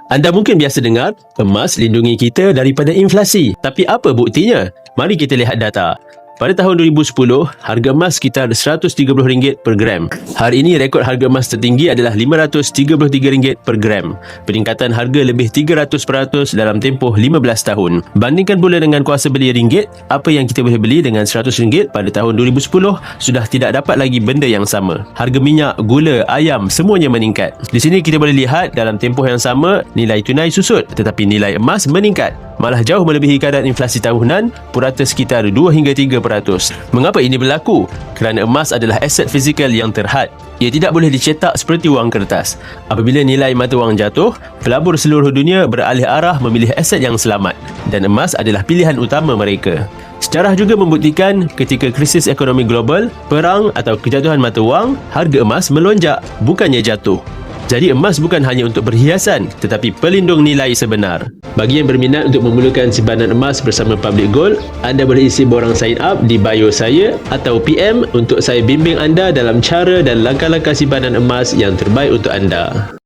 Anda mungkin biasa dengar, emas lindungi kita daripada inflasi. Tapi apa buktinya? Mari kita lihat data. Pada tahun 2010, harga emas sekitar RM130 per gram. Hari ini, rekod harga emas tertinggi adalah RM533 per gram. Peningkatan harga lebih 300% dalam tempoh 15 tahun. Bandingkan pula dengan kuasa beli ringgit, apa yang kita boleh beli dengan RM100 pada tahun 2010 sudah tidak dapat lagi benda yang sama. Harga minyak, gula, ayam, semuanya meningkat. Di sini kita boleh lihat dalam tempoh yang sama, nilai tunai susut tetapi nilai emas meningkat. Malah jauh melebihi kadar inflasi tahunan purata sekitar 2 hingga 3%. Mengapa ini berlaku? Kerana emas adalah aset fizikal yang terhad. Ia tidak boleh dicetak seperti wang kertas. Apabila nilai mata wang jatuh, pelabur seluruh dunia beralih arah memilih aset yang selamat dan emas adalah pilihan utama mereka. Sejarah juga membuktikan ketika krisis ekonomi global, perang atau kejatuhan mata wang, harga emas melonjak, bukannya jatuh. Jadi emas bukan hanya untuk perhiasan tetapi pelindung nilai sebenar. Bagi yang berminat untuk memulakan simpanan emas bersama Public Gold, anda boleh isi borang sign up di bio saya atau PM untuk saya bimbing anda dalam cara dan langkah-langkah simpanan emas yang terbaik untuk anda.